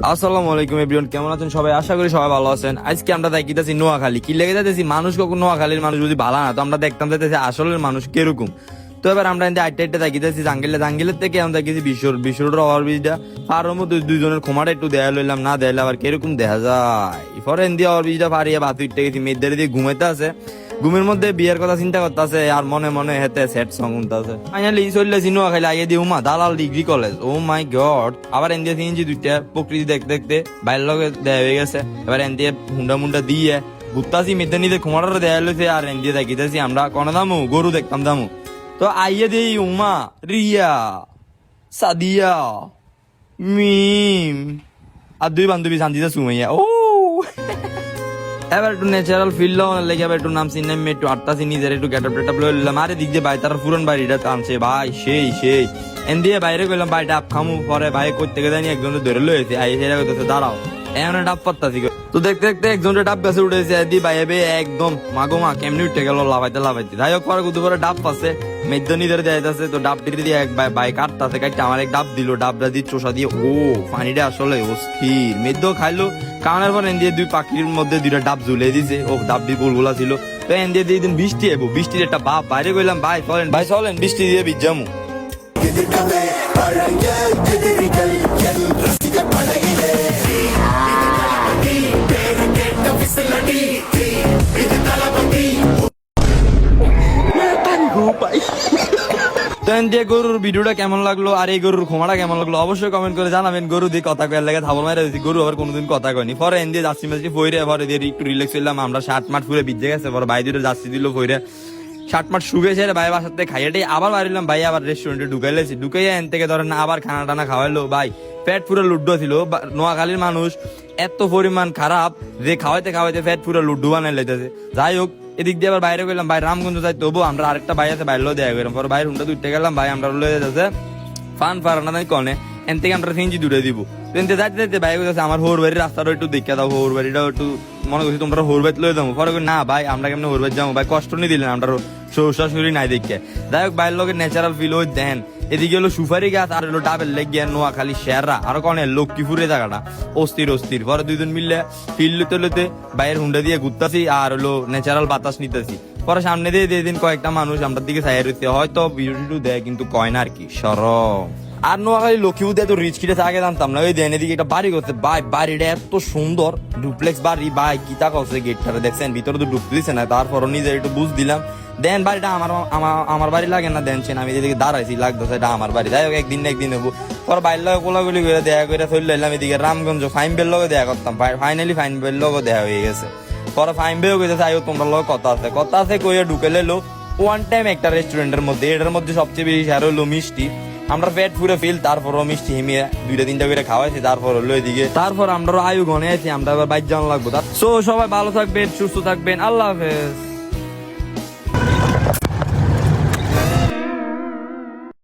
আসসালামু আলাইকুম এভরিওয়ান, কেমন আছেন সবাই? আশা করি সবাই ভালো আছেন। আজকে আমরা দেখিতেছি নোয়াখালী। কি লেগে যাইতেছি মানুষ কখন নোয়াখালীর মানুষ যদি ভালো না তো আমরা দেখতাম যাইতেছি আসলের মানুষ কিরকম। তো এবার আমরা আইটে আইটে দেখিতেছি জাঙ্গিলের থেকে আমরা দেখেছি বিশ্বর ওভারব্রিজটা পার মধ্যে দুইজনের ক্ষমাটা একটু দেয়া লইলাম, না দেয়ালে আবার কিরকম দেখা যায়। ফরেন দিয়ে ওভারব্রিজটা পারিয়ে বাতু ইটে গেছি, মেয়েদের দিয়ে ঘুমাইতে আছে, ঘুমের মধ্যে বিয়ের কথা চিন্তা করতেছে আর মনে মনে হেতে সেট সং শুনতেছে। ফাইনালি চললেছি নোয়াখালী আইয়ে দিয়ে উমা দালাল ডিগ্রি কলেজ। ও মাই গড! আবার এন দিয়ে তিনজি দুইটা প্রকৃতি দেখতে দেখতে বাইরের লগে দেয়া হয়ে গেছে। এবার এন দিয়ে হুন্ডা মুন্ডা দিয়ে ঘুরতাছি, মেয়েদের নিজে ক্ষমাটা দেয়া লইছে আর এন দিয়ে দেখিতেছি আমরা কোনো দামু গরু দেখতাম দামু। তো আইয়ে দিই উমা, রিয়া, সাদিয়া, মিম আর দুই বান্ধবী শান্তিতে সুমাইয়া। ও এবার একটু ন্যাচারাল ফিল লেগে এবার একটু নাম চিনে একটু আটটাছি নিজের একটু গেটআপ টেটআপ লইলাম। আরে দিক দিয়ে ভাই তার পুরন বাড়িটা টানছে ভাই, সেই এন দিয়ে বাইরে গেলাম ভাই ডাব খামু। পরে ভাই করতে গেলে একজন ধরে লইছে আই সেটা কইতেছে দাঁড়াও এমন ডাব পাত্তাছি। তো দেখতে দেখতে একজনের ডাব গাছে উঠেছে দি ভাই এবে একদম মাগো মা কেমনি উঠে গেল লাভাইতে যাই হোক। পরে কুতু করে ডাব পাচ্ছে মেদ্য নিজের যাইতেছে, তো ডাব টিরে দিয়ে এক ভাই কাটতাছে, কাটতে আমার এক ডাব দিল, ডাবটা দিয়ে চোষা দিয়ে ও পানিটা আসলে অস্থির। মেদ্য খাইলো, কানের পর এন দিয়ে দুই পাখির মধ্যে দুইটা ডাব ঝুলে দিছে। ও ডাব দিয়ে গোলগোলা ছিল। তো এন দিয়ে দিন বৃষ্টি এবো, বৃষ্টির একটা বাপ বাইরে গেলাম ভাই চলেন বৃষ্টি দিয়ে বিজামু। গরুর ভিডিওটা কেমন লাগলো আর এই গরুর ক্ষমাটা কেমন লাগলো অবশ্যই কমেন্ট করে জানাবেন। গরু দিয়ে কথা কয়ার লাগে থাবল মারা দিচ্ছি, গরু আবার কোনোদিন কথা কয়নি। পরে এন দিয়ে যাচ্ছি মাঝি ফইরে পরে দিয়ে একটু রিল্যাক্স হইলাম আমরা। 60 মাঠ ফুরে ভিজে গেছে, পরে ভাই দুটো যাচ্ছি দিল ফইরে 60 মাঠ শুকেছে ভাই বাসাতে খাইয়াটাই আবার বাড়িলাম। ভাই আবার রেস্টুরেন্টে ঢুকাইলেছি, ঢুকাইয়া এন থেকে ধরেন আবার খানা টানা খাওয়াইলো। ভাই পেট পুরো লুড্ডু ছিল। নোয়াখালীর মানুষ এত পরিমাণ খারাপ যে খাওয়াইতে খাওয়াইতে পেট পুরো লুড্ডু বানাই লাইতেছে। যাই হোক এদিক দিয়ে আবার বাইরে গেলাম ভাই রামগঞ্জ যাই, তবু আমরা আরেকটা ভাই আছে বাইরেও দেয়া গেলাম। পরে বাইরে হুন্ডা দুইটা গেলাম ভাই আমরা লয়ে যাচ্ছে ফান ফারানা নাই কনে এন থেকে আমরা ফিঞ্জি দূরে দিব। যাইতে যাইতে ভাই বলছে আমার হোর বাড়ির রাস্তাটা একটু দেখে দাও, হোর বাড়িটাও একটু মনে করছি তোমরা হোর বাড়ি লয়ে যাবো। পরে না ভাই আমরা কেমন হোর বাড়ি যাবো ভাই, কষ্ট নিয়ে দিলেন আমরা শ্বশুরি নাই দেখে। যাই হোক বাইরের লোকের ন্যাচারাল ফিল ওই দেন। এদিকে হলো সুপারি গাছ আর হলো ডাবের লেগ গিয়ে নোয়াখালী শেররা আরো কনে লক্ষ্মীপুরে জায়গাটা অস্থির। পরে দুইজন মিললে ফিল লইতে বাইরের হুন্ডা দিয়ে ঘুরতাছি আর হলো ন্যাচারাল বাতাস নিতেছি। পরে সামনে দিয়ে দিন কয়েকটা মানুষ আমরা দিকে চাই রয়েছে, হয়তো ভিডিও দেয় কিন্তু কয় না আর কি সরম। আর নোয়াখালী লক্ষ্মীপুর এত রিচ কিটা আগে জানতাম না। ওই দেন এদিকে একটা বাড়ি করছে ভাই, বাড়িটা এত সুন্দর ডুপ্লেক্স বাড়ি ভাই, কিতা করছে গেটটা দেখছেন, ভিতরে তো ঢুকতে দিচ্ছে না। তারপর নিজে একটু বুঝ দিলাম দেন বাড়িটা আমার বাড়ি লাগে না দেনছেন, আমি যেদিকে দাঁড়াইছি লাগতেছে এটা আমার বাড়ি। যাই হোক একদিন না একদিন হবো। পরে বাইরের লগে কোলাগুলি করে দেখা করে চলে এলাম এদিকে রামগঞ্জ ফাইনবেল লগে দেখা করতাম। ফাইনালি ফাইনবেল লগে দেখা হয়ে গেছে। পরে ফাইন বেও গেছে আইও তোমরা লোক কথা আছে কইয়া ঢুকে লেলো ওয়ান টাইম একটা রেস্টুরেন্টের মধ্যে। এটার মধ্যে সবচেয়ে বেশি সার হলো মিষ্টি। আমরা পেট পুরো ফিল, তারপরও মিষ্টি হিমিয়ে 2-3টা করে খাওয়াইছি। তারপর হলো এদিকে তারপর আমরা আয়ু গনে আছি, আমরা আবার বাইক জানা লাগবো। সো সবাই ভালো থাকবেন, সুস্থ থাকবেন, আল্লাহ হাফেজ।